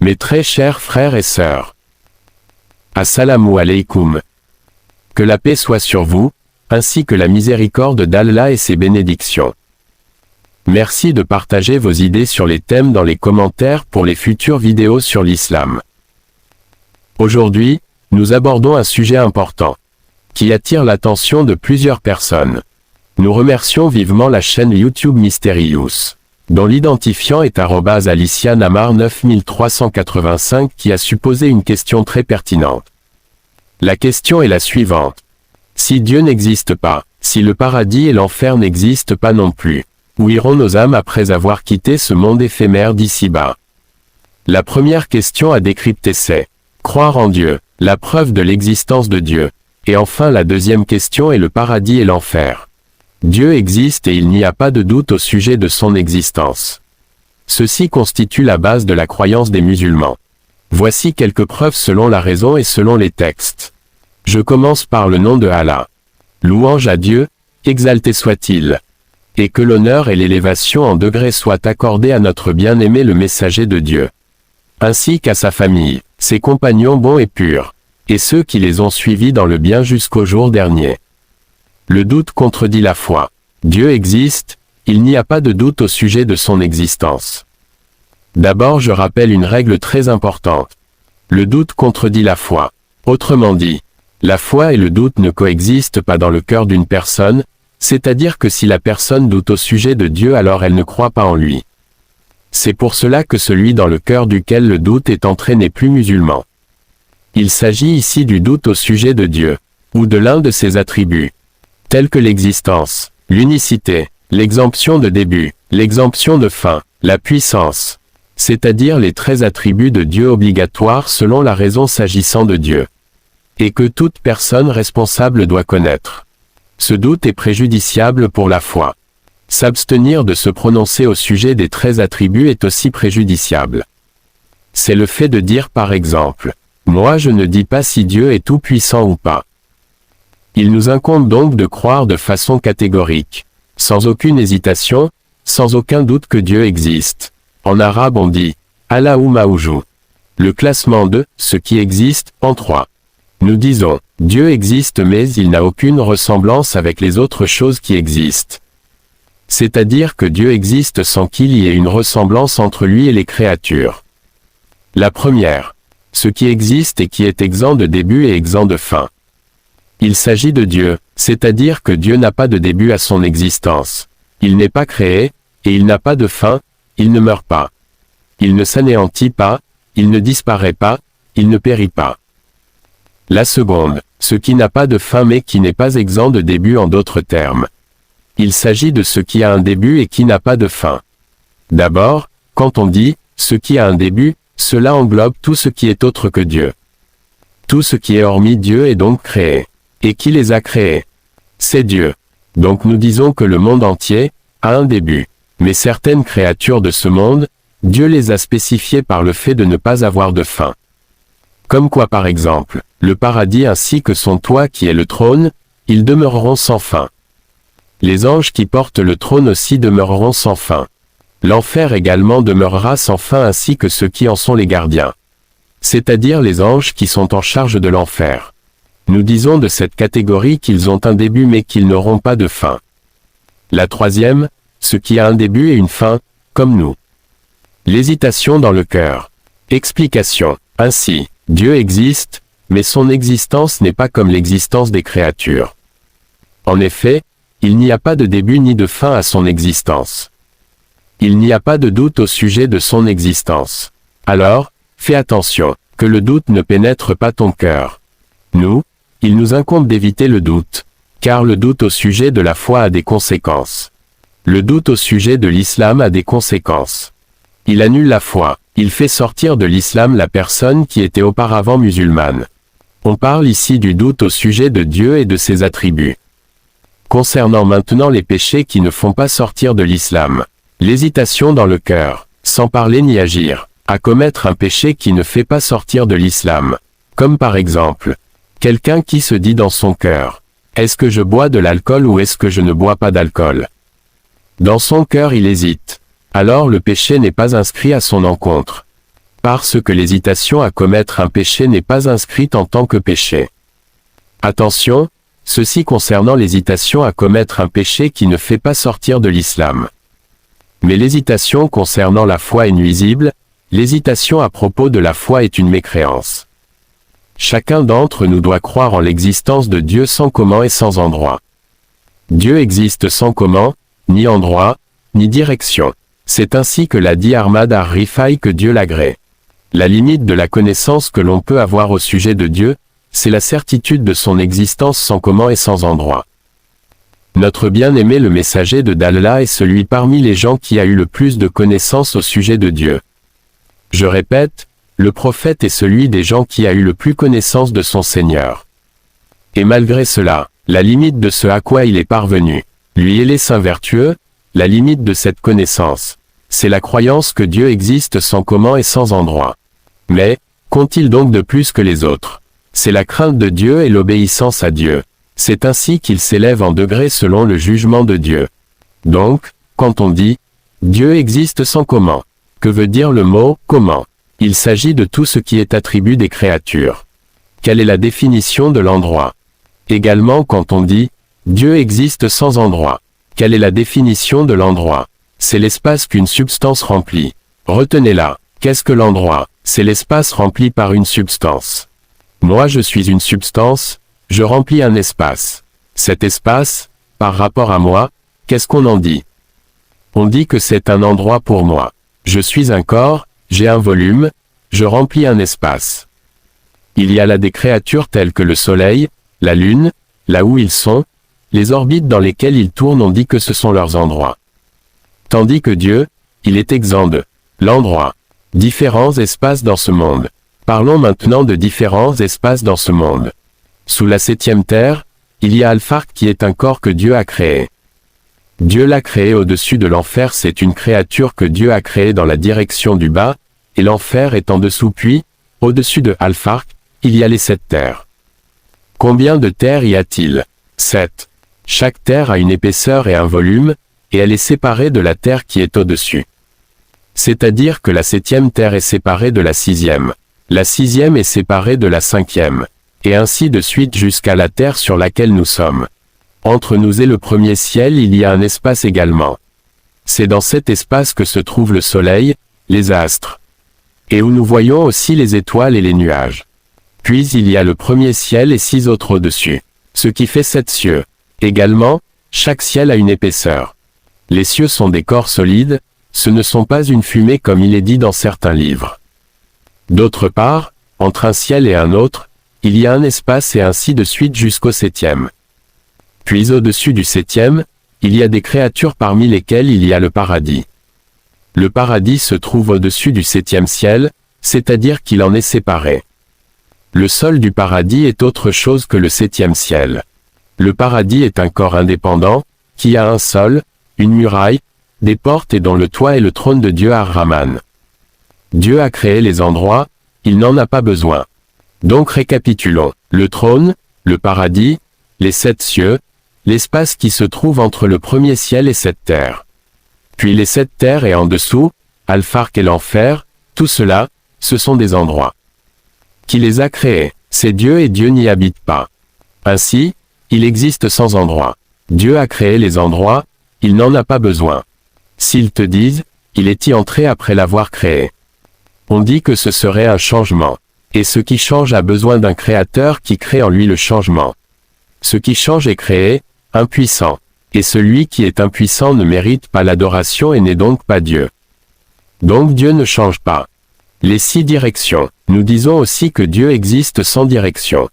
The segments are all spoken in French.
Mes très chers frères et sœurs, Assalamu alaikum. Que la paix soit sur vous, ainsi que la miséricorde d'Allah et ses bénédictions. Merci de partager vos idées sur les thèmes dans les commentaires pour les futures vidéos sur l'islam. Aujourd'hui, nous abordons un sujet important, qui attire l'attention de plusieurs personnes. Nous remercions vivement la chaîne YouTube Mysterious, dont l'identifiant est @AliciaNamar9385 qui a su poser une question très pertinente. La question est la suivante. Si Dieu n'existe pas, si le paradis et l'enfer n'existent pas non plus, où iront nos âmes après avoir quitté ce monde éphémère d'ici-bas? La première question à décrypter c'est croire en Dieu, la preuve de l'existence de Dieu. Et enfin la deuxième question est le paradis et l'enfer. Dieu existe et il n'y a pas de doute au sujet de son existence. Ceci constitue la base de la croyance des musulmans. Voici quelques preuves selon la raison et selon les textes. Je commence par le nom de Allah. Louange à Dieu, exalté soit-il. Et que l'honneur et l'élévation en degrés soient accordés à notre bien-aimé le messager de Dieu, ainsi qu'à sa famille, ses compagnons bons et purs, et ceux qui les ont suivis dans le bien jusqu'au jour dernier. Le doute contredit la foi. Dieu existe, il n'y a pas de doute au sujet de son existence. D'abord je rappelle une règle très importante. Le doute contredit la foi. Autrement dit, la foi et le doute ne coexistent pas dans le cœur d'une personne, c'est-à-dire que si la personne doute au sujet de Dieu alors elle ne croit pas en lui. C'est pour cela que celui dans le cœur duquel le doute est entré n'est plus musulman. Il s'agit ici du doute au sujet de Dieu, ou de l'un de ses attributs, tels que l'existence, l'unicité, l'exemption de début, l'exemption de fin, la puissance, c'est-à-dire les 13 attributs de Dieu obligatoires selon la raison s'agissant de Dieu, et que toute personne responsable doit connaître. Ce doute est préjudiciable pour la foi. S'abstenir de se prononcer au sujet des 13 attributs est aussi préjudiciable. C'est le fait de dire par exemple, « Moi je ne dis pas si Dieu est tout-puissant ou pas ». Il nous incombe donc de croire de façon catégorique, sans aucune hésitation, sans aucun doute que Dieu existe. En arabe on dit « Allahu Mawjoud ». Le classement de « ce qui existe » en 3. Nous disons « Dieu existe mais il n'a aucune ressemblance avec les autres choses qui existent ». C'est-à-dire que Dieu existe sans qu'il y ait une ressemblance entre lui et les créatures. La première, ce qui existe et qui est exempt de début et exempt de fin. Il s'agit de Dieu, c'est-à-dire que Dieu n'a pas de début à son existence. Il n'est pas créé, et il n'a pas de fin, il ne meurt pas. Il ne s'anéantit pas, il ne disparaît pas, il ne périt pas. La seconde, ce qui n'a pas de fin mais qui n'est pas exempt de début en d'autres termes. Il s'agit de ce qui a un début et qui n'a pas de fin. D'abord, quand on dit « ce qui a un début », cela englobe tout ce qui est autre que Dieu. Tout ce qui est hormis Dieu est donc créé. Et qui les a créés? C'est Dieu. Donc nous disons que le monde entier a un début. Mais certaines créatures de ce monde, Dieu les a spécifiées par le fait de ne pas avoir de fin. Comme quoi par exemple, le paradis ainsi que son toit qui est le trône, ils demeureront sans fin. Les anges qui portent le trône aussi demeureront sans fin. L'enfer également demeurera sans fin ainsi que ceux qui en sont les gardiens. C'est-à-dire les anges qui sont en charge de l'enfer. Nous disons de cette catégorie qu'ils ont un début mais qu'ils n'auront pas de fin. La troisième, ce qui a un début et une fin, comme nous. L'hésitation dans le cœur. Explication. Ainsi, Dieu existe, mais son existence n'est pas comme l'existence des créatures. En effet, il n'y a pas de début ni de fin à son existence. Il n'y a pas de doute au sujet de son existence. Alors, fais attention, que le doute ne pénètre pas ton cœur. Il nous incombe d'éviter le doute, car le doute au sujet de la foi a des conséquences. Le doute au sujet de l'islam a des conséquences. Il annule la foi, il fait sortir de l'islam la personne qui était auparavant musulmane. On parle ici du doute au sujet de Dieu et de ses attributs. Concernant maintenant les péchés qui ne font pas sortir de l'islam, l'hésitation dans le cœur, sans parler ni agir, à commettre un péché qui ne fait pas sortir de l'islam, comme par exemple, quelqu'un qui se dit dans son cœur, est-ce que je bois de l'alcool ou est-ce que je ne bois pas d'alcool? Dans son cœur il hésite. Alors le péché n'est pas inscrit à son encontre. parce que l'hésitation à commettre un péché n'est pas inscrite en tant que péché. Attention, ceci concernant l'hésitation à commettre un péché qui ne fait pas sortir de l'islam. Mais l'hésitation concernant la foi est nuisible, l'hésitation à propos de la foi est une mécréance. Chacun d'entre nous doit croire en l'existence de Dieu sans comment et sans endroit. Dieu existe sans comment, ni endroit, ni direction. C'est ainsi que l'a dit Ahmad ar-Rifai que Dieu l'agrée. La limite de la connaissance que l'on peut avoir au sujet de Dieu, c'est la certitude de son existence sans comment et sans endroit. Notre bien-aimé le messager d'Allah est celui parmi les gens qui a eu le plus de connaissances au sujet de Dieu. Je répète, le prophète est celui des gens qui a eu le plus connaissance de son Seigneur. Et malgré cela, la limite de ce à quoi il est parvenu, lui et les saints vertueux, la limite de cette connaissance, c'est la croyance que Dieu existe sans comment et sans endroit. Mais, qu'ont-ils donc de plus que les autres? C'est la crainte de Dieu et l'obéissance à Dieu. C'est ainsi qu'ils s'élèvent en degrés selon le jugement de Dieu. Donc, quand on dit « Dieu existe sans comment », que veut dire le mot « comment » ? Il s'agit de tout ce qui est attribut des créatures. Quelle est la définition de l'endroit? Également quand on dit « Dieu existe sans endroit », quelle est la définition de l'endroit? C'est l'espace qu'une substance remplit. Retenez-la, qu'est-ce que l'endroit? C'est l'espace rempli par une substance. Moi je suis une substance, je remplis un espace. Cet espace, par rapport à moi, qu'est-ce qu'on en dit? On dit que c'est un endroit pour moi. Je suis un corps, j'ai un volume, je remplis un espace. Il y a là des créatures telles que le Soleil, la Lune, là où ils sont, les orbites dans lesquelles ils tournent, on dit que ce sont leurs endroits. Tandis que Dieu, il est exempt de l'endroit. Différents espaces dans ce monde. Parlons maintenant de différents espaces dans ce monde. Sous la 7e terre, il y a Al-Farq qui est un corps que Dieu a créé. Dieu l'a créé au-dessus de l'enfer, c'est une créature que Dieu a créée dans la direction du bas, et l'enfer est en dessous, puis, au-dessus de Al-Farq, il y a les 7 terres. Combien de terres y a-t-il? 7. Chaque terre a une épaisseur et un volume, et elle est séparée de la terre qui est au-dessus. C'est-à-dire que la 7e terre est séparée de la 6e. La 6e est séparée de la 5e. Et ainsi de suite jusqu'à la terre sur laquelle nous sommes. Entre nous et le premier ciel il y a un espace également. C'est dans cet espace que se trouve le soleil, les astres. Et où nous voyons aussi les étoiles et les nuages. Puis il y a le premier ciel et 6 autres au-dessus. Ce qui fait 7 cieux. Également, chaque ciel a une épaisseur. Les cieux sont des corps solides, ce ne sont pas une fumée comme il est dit dans certains livres. D'autre part, entre un ciel et un autre, il y a un espace et ainsi de suite jusqu'au 7e. Puis au-dessus du 7e, il y a des créatures parmi lesquelles il y a le paradis. Le paradis se trouve au-dessus du 7e ciel, c'est-à-dire qu'il en est séparé. Le sol du paradis est autre chose que le 7e ciel. Le paradis est un corps indépendant, qui a un sol, une muraille, des portes et dont le toit est le trône de Dieu Ar-Rahman. Dieu a créé les endroits, il n'en a pas besoin. Donc récapitulons, le trône, le paradis, les 7 cieux, l'espace qui se trouve entre le premier ciel et cette terre. Puis les 7 terres et en dessous, Al-Farq et l'enfer, tout cela, ce sont des endroits. Qui les a créés? C'est Dieu et Dieu n'y habite pas. Ainsi, il existe sans endroit. Dieu a créé les endroits, il n'en a pas besoin. S'ils te disent, il est y entré après l'avoir créé. On dit que ce serait un changement. Et ce qui change a besoin d'un créateur qui crée en lui le changement. Ce qui change est créé, impuissant. Et celui qui est impuissant ne mérite pas l'adoration et n'est donc pas Dieu. Donc Dieu ne change pas. Les 6 directions. Nous disons aussi que Dieu existe sans direction.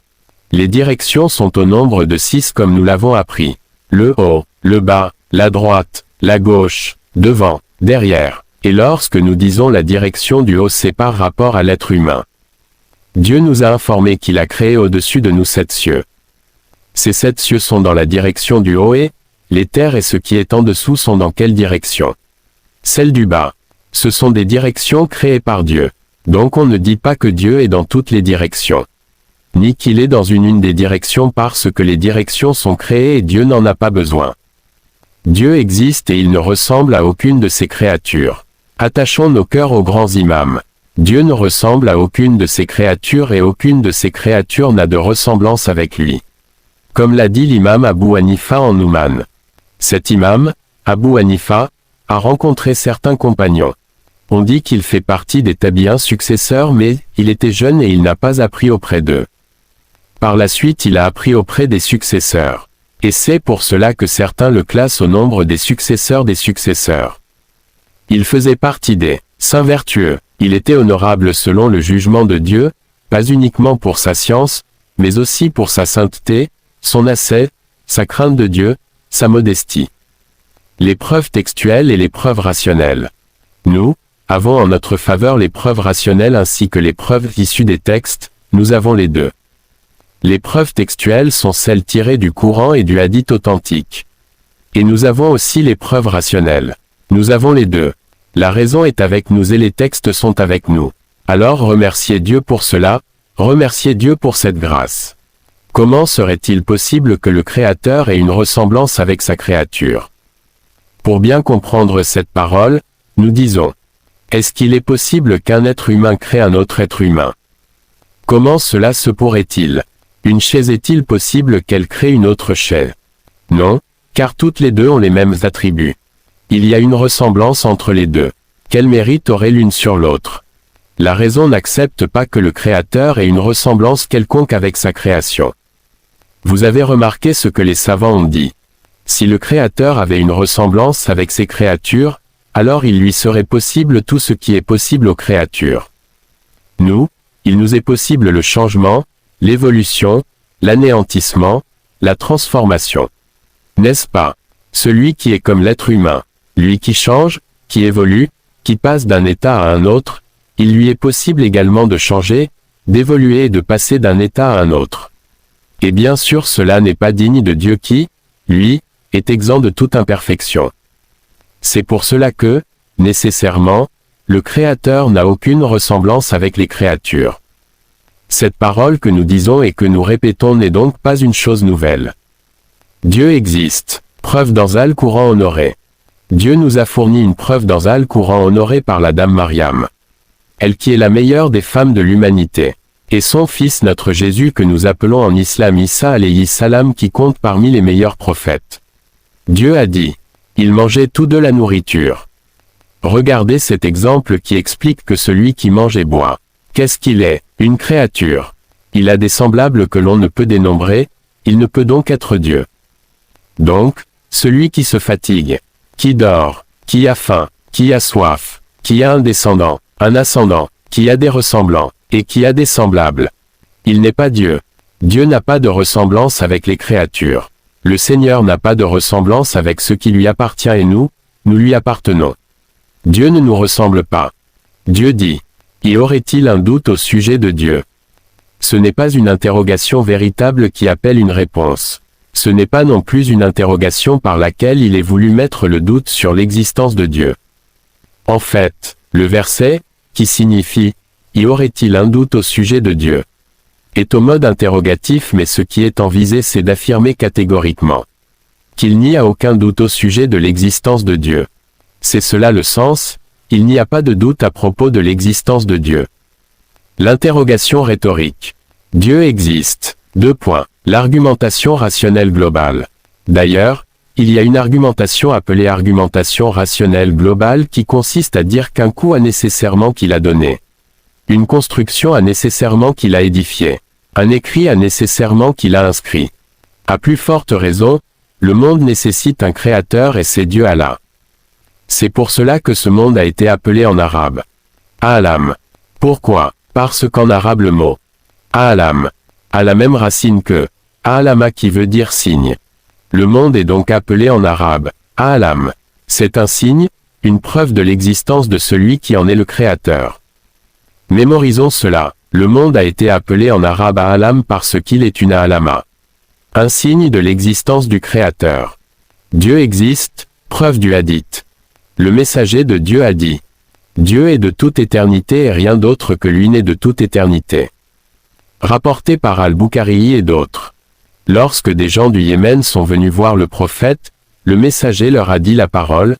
Les directions sont au nombre de 6 comme nous l'avons appris. Le haut, le bas, la droite, la gauche, devant, derrière. Et lorsque nous disons la direction du haut, c'est par rapport à l'être humain. Dieu nous a informé qu'il a créé au-dessus de nous 7 cieux. Ces 7 cieux sont dans la direction du haut et les terres et ce qui est en dessous sont dans quelle direction? Celle du bas. Ce sont des directions créées par Dieu. Donc on ne dit pas que Dieu est dans toutes les directions. Ni qu'il est dans une des directions parce que les directions sont créées et Dieu n'en a pas besoin. Dieu existe et il ne ressemble à aucune de ses créatures. Attachons nos cœurs aux grands imams. Dieu ne ressemble à aucune de ses créatures et aucune de ses créatures n'a de ressemblance avec lui. Comme l'a dit l'imam Abu Hanifa en Nouman. Cet imam, Abu Hanifa, a rencontré certains compagnons. On dit qu'il fait partie des tabi'ins successeurs mais il était jeune et il n'a pas appris auprès d'eux. Par la suite il a appris auprès des successeurs. Et c'est pour cela que certains le classent au nombre des successeurs des successeurs. Il faisait partie des saints vertueux. Il était honorable selon le jugement de Dieu, pas uniquement pour sa science, mais aussi pour sa sainteté, son ascèse, sa crainte de Dieu, sa modestie. Les preuves textuelles et les preuves rationnelles. Nous avons en notre faveur les preuves rationnelles ainsi que les preuves issues des textes, nous avons les deux. Les preuves textuelles sont celles tirées du Coran et du Hadith authentique. Et nous avons aussi les preuves rationnelles. Nous avons les deux. La raison est avec nous et les textes sont avec nous. Alors remerciez Dieu pour cela, remerciez Dieu pour cette grâce. Comment serait-il possible que le Créateur ait une ressemblance avec sa créature? Pour bien comprendre cette parole, nous disons, est-ce qu'il est possible qu'un être humain crée un autre être humain? Comment cela se pourrait-il? Une chaise est-il possible qu'elle crée une autre chaise? Non, car toutes les deux ont les mêmes attributs. Il y a une ressemblance entre les deux. Quel mérite aurait l'une sur l'autre? La raison n'accepte pas que le Créateur ait une ressemblance quelconque avec sa création. Vous avez remarqué ce que les savants ont dit. Si le Créateur avait une ressemblance avec ses créatures, alors il lui serait possible tout ce qui est possible aux créatures. Nous, il nous est possible le changement, l'évolution, l'anéantissement, la transformation. N'est-ce pas? Celui qui est comme l'être humain, lui qui change, qui évolue, qui passe d'un état à un autre, il lui est possible également de changer, d'évoluer et de passer d'un état à un autre. Et bien sûr cela n'est pas digne de Dieu qui, lui, est exempt de toute imperfection. C'est pour cela que, nécessairement, le Créateur n'a aucune ressemblance avec les créatures. Cette parole que nous disons et que nous répétons n'est donc pas une chose nouvelle. Dieu existe. Preuve dans Al-Coran honoré. Dieu nous a fourni une preuve dans Al-Coran honoré par la Dame Mariam. Elle qui est la meilleure des femmes de l'humanité. Et son fils notre Jésus que nous appelons en islam Isa alayhi salam qui compte parmi les meilleurs prophètes. Dieu a dit. Ils mangeaient tous de la nourriture. Regardez cet exemple qui explique que celui qui mange et boit. Qu'est-ce qu'il est? Une créature. Il a des semblables que l'on ne peut dénombrer, il ne peut donc être Dieu. Donc, celui qui se fatigue, qui dort, qui a faim, qui a soif, qui a un descendant, un ascendant, qui a des ressemblants, et qui a des semblables. Il n'est pas Dieu. Dieu n'a pas de ressemblance avec les créatures. Le Seigneur n'a pas de ressemblance avec ce qui lui appartient et nous lui appartenons. Dieu ne nous ressemble pas. Dieu dit. Y aurait-il un doute au sujet de Dieu? Ce n'est pas une interrogation véritable qui appelle une réponse. Ce n'est pas non plus une interrogation par laquelle il est voulu mettre le doute sur l'existence de Dieu. En fait, le verset, qui signifie « Y aurait-il un doute au sujet de Dieu ?» est au mode interrogatif mais ce qui est en visée c'est d'affirmer catégoriquement qu'il n'y a aucun doute au sujet de l'existence de Dieu. C'est cela le sens. Il n'y a pas de doute à propos de l'existence de Dieu. L'interrogation rhétorique. Dieu existe. L'argumentation rationnelle globale. D'ailleurs, il y a une argumentation appelée argumentation rationnelle globale qui consiste à dire qu'un coup a nécessairement qu'il a donné. Une construction a nécessairement qu'il a édifié. Un écrit a nécessairement qu'il a inscrit. À plus forte raison, le monde nécessite un créateur et c'est Dieu Allah. C'est pour cela que ce monde a été appelé en arabe Alam. Pourquoi? Parce qu'en arabe le mot Alam a la même racine que Alama qui veut dire signe. Le monde est donc appelé en arabe Alam. C'est un signe, une preuve de l'existence de celui qui en est le créateur. Mémorisons cela. Le monde a été appelé en arabe Alam parce qu'il est une Alama. Un signe de l'existence du créateur. Dieu existe, preuve du hadith. Le messager de Dieu a dit. Dieu est de toute éternité et rien d'autre que lui n'est de toute éternité. Rapporté par Al-Bukhari et d'autres. Lorsque des gens du Yémen sont venus voir le prophète, le messager leur a dit la parole.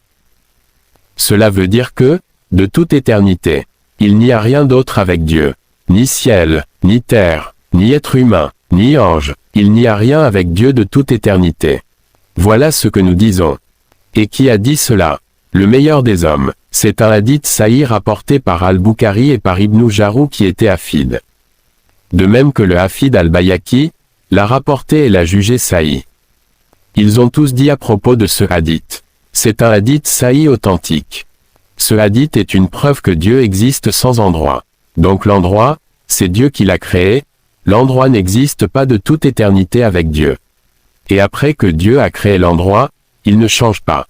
Cela veut dire que, de toute éternité, Il n'y a rien d'autre avec Dieu. Ni ciel, ni terre, ni être humain, ni ange. Il n'y a rien avec Dieu de toute éternité. Voilà ce que nous disons. Et qui a dit cela? Le meilleur des hommes. C'est un hadith sahih rapporté par Al-Bukhari et par Ibn Jarou qui était hafid. De même que le hafid Al-Bayhaqi l'a rapporté et l'a jugé sahih. Ils ont tous dit à propos de ce hadith. C'est un hadith sahih authentique. Ce hadith est une preuve que Dieu existe sans endroit. Donc l'endroit, c'est Dieu qui l'a créé, l'endroit n'existe pas de toute éternité avec Dieu. Et après que Dieu a créé l'endroit, il ne change pas.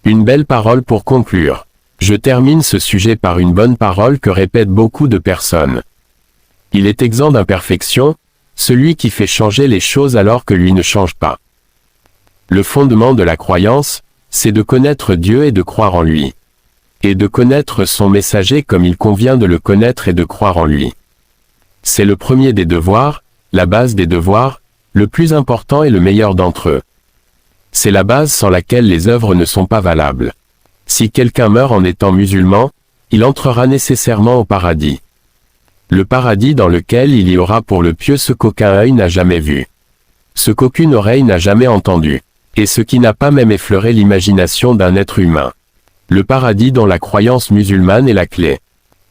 Une belle parole pour conclure. Je termine ce sujet par une bonne parole que répètent beaucoup de personnes. Il est exempt d'imperfection, celui qui fait changer les choses alors que lui ne change pas. Le fondement de la croyance, c'est de connaître Dieu et de croire en lui. Et de connaître son messager comme il convient de le connaître et de croire en lui. C'est le premier des devoirs, la base des devoirs, le plus important et le meilleur d'entre eux. C'est la base sans laquelle les œuvres ne sont pas valables. Si quelqu'un meurt en étant musulman, il entrera nécessairement au paradis. Le paradis dans lequel il y aura pour le pieux ce qu'aucun œil n'a jamais vu. Ce qu'aucune oreille n'a jamais entendu. Et ce qui n'a pas même effleuré l'imagination d'un être humain. Le paradis dont la croyance musulmane est la clé.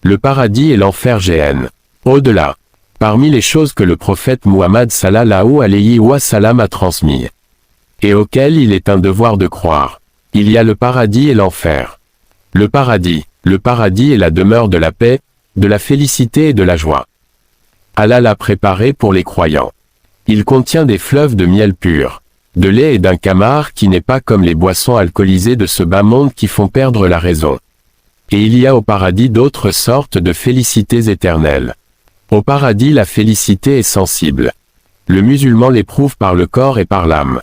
Le paradis et l'enfer GN. Au-delà. Parmi les choses que le prophète Muhammad sallallahu alayhi wa sallam a transmis. Et auxquelles il est un devoir de croire. Il y a le paradis et l'enfer. Le paradis est la demeure de la paix, de la félicité et de la joie. Allah l'a préparé pour les croyants. Il contient des fleuves de miel pur, de lait et d'un camar qui n'est pas comme les boissons alcoolisées de ce bas monde qui font perdre la raison. Et il y a au paradis d'autres sortes de félicités éternelles. Au paradis la félicité est sensible. Le musulman l'éprouve par le corps et par l'âme.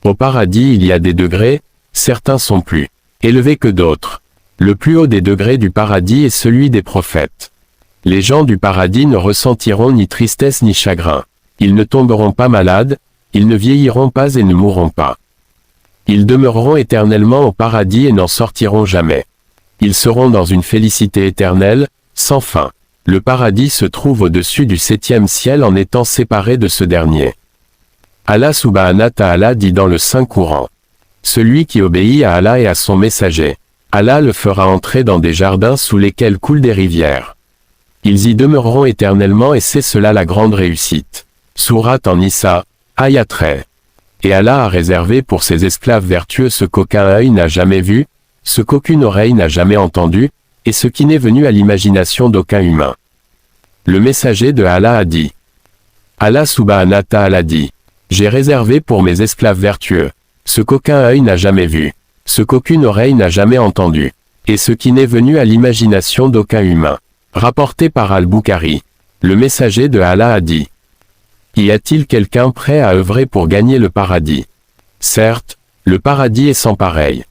Au paradis il y a des degrés, certains sont plus élevés que d'autres. Le plus haut des degrés du paradis est celui des prophètes. Les gens du paradis ne ressentiront ni tristesse ni chagrin. Ils ne tomberont pas malades, ils ne vieilliront pas et ne mourront pas. Ils demeureront éternellement au paradis et n'en sortiront jamais. Ils seront dans une félicité éternelle, sans fin. Le paradis se trouve au-dessus du 7e ciel en étant séparé de ce dernier. Allah subhanahu ta'ala dit dans le Saint-Coran. Celui qui obéit à Allah et à son messager, Allah le fera entrer dans des jardins sous lesquels coulent des rivières. Ils y demeureront éternellement et c'est cela la grande réussite. Sourate An-Nisa, ayat 13. Et Allah a réservé pour ses esclaves vertueux ce qu'aucun œil n'a jamais vu, ce qu'aucune oreille n'a jamais entendu, et ce qui n'est venu à l'imagination d'aucun humain. Le messager de Allah a dit. Allah subhanahu ta'ala dit. J'ai réservé pour mes esclaves vertueux, ce qu'aucun œil n'a jamais vu, ce qu'aucune oreille n'a jamais entendu, et ce qui n'est venu à l'imagination d'aucun humain. Rapporté par Al-Bukhari. Le messager de Allah a dit. Y a-t-il quelqu'un prêt à œuvrer pour gagner le paradis? Certes, le paradis est sans pareil.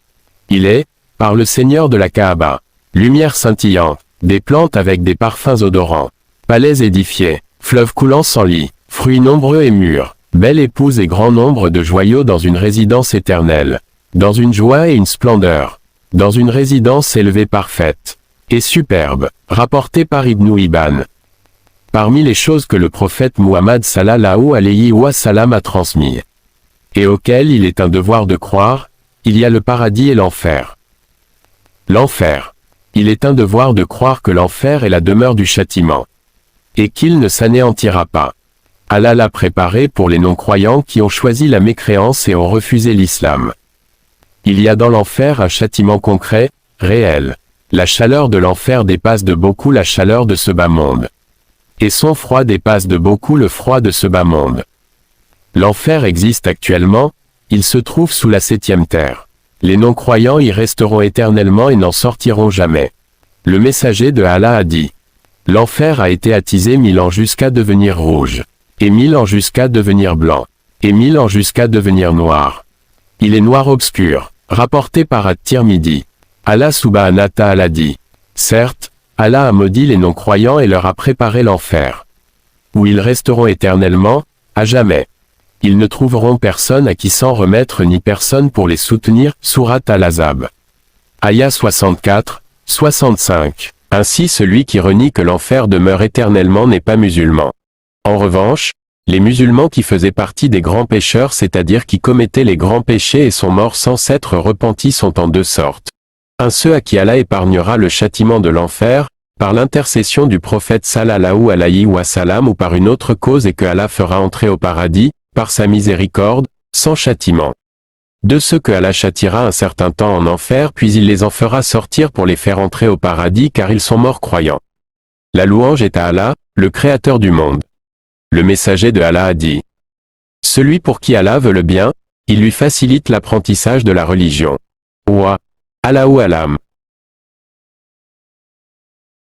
Il est, par le Seigneur de la Kaaba, lumière scintillante, des plantes avec des parfums odorants, palais édifiés, fleuves coulants sans lit, fruits nombreux et mûrs, belle épouse et grand nombre de joyaux dans une résidence éternelle, dans une joie et une splendeur, dans une résidence élevée parfaite, et superbe, rapporté par Ibn Hibban. Parmi les choses que le prophète Muhammad sallallahu alayhi wa sallam a transmis, et auxquelles il est un devoir de croire, il y a le paradis et l'enfer. L'enfer. Il est un devoir de croire que l'enfer est la demeure du châtiment, et qu'il ne s'anéantira pas. Allah l'a préparé pour les non-croyants qui ont choisi la mécréance et ont refusé l'islam. Il y a dans l'enfer un châtiment concret, réel. La chaleur de l'enfer dépasse de beaucoup la chaleur de ce bas monde. Et son froid dépasse de beaucoup le froid de ce bas monde. L'enfer existe actuellement, il se trouve sous la 7e terre. Les non-croyants y resteront éternellement et n'en sortiront jamais. Le messager de Allah a dit. L'enfer a été attisé 1000 ans jusqu'à devenir rouge, et 1000 ans jusqu'à devenir blanc, et 1000 ans jusqu'à devenir noir. Il est noir obscur, rapporté par At-Tirmidhi. Allah subhanahu ta'ala dit. Certes, Allah a maudit les non-croyants et leur a préparé l'enfer, où ils resteront éternellement, à jamais. Ils ne trouveront personne à qui s'en remettre ni personne pour les soutenir. Sourate Al-Ahzab. Ayat 64, 65. Ainsi celui qui renie que l'enfer demeure éternellement n'est pas musulman. En revanche, les musulmans qui faisaient partie des grands pécheurs, c'est-à-dire qui commettaient les grands péchés et sont morts sans s'être repentis, sont en deux sortes. Un, ceux à qui Allah épargnera le châtiment de l'enfer, par l'intercession du prophète sallallahu alayhi wa sallam ou par une autre cause, et que Allah fera entrer au paradis, par sa miséricorde, sans châtiment. De ceux que Allah châtiera un certain temps en enfer, puis il les en fera sortir pour les faire entrer au paradis, car ils sont morts croyants. La louange est à Allah, le créateur du monde. Le messager de Allah a dit: celui pour qui Allah veut le bien, il lui facilite l'apprentissage de la religion. Wa Allahu alam.